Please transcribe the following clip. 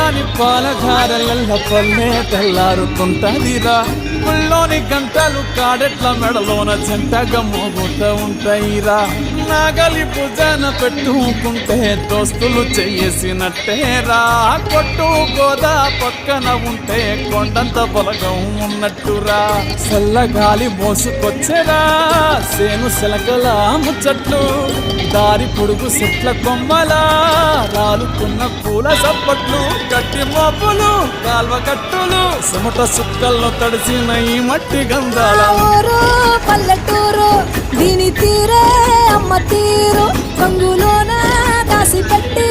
చల్లని పాలధారల పల్లె తెల్లారుతుంటదిరా ముల్లోని గంటలు కాడెట్ల మెడలోన జంటగా మోగుతూ ఉంటాయిరా నాగలి భుజాన పెట్టుకుంటే దోస్తులు చేసినట్టేరా కొట్టు గోదా పక్కన ఉంటే కొండంత బలగం ఉన్నట్టురా చల్లగాలి మోసుకొచ్చేరా సేను శిలకల ముచ్చట్లు దారి పొడుగు చెట్ల కొమ్మలా రాలుతున్న పూల చప్పట్లు గట్టి మోపులు కాల్వ కట్టులు సుమట సుక్కల్లో తడిసిన ఈ మట్టి గంధాల ఊరు పల్లెటూరు దీని తీరే అమ్మ తీరు కంగులోన దాసి పెట్టి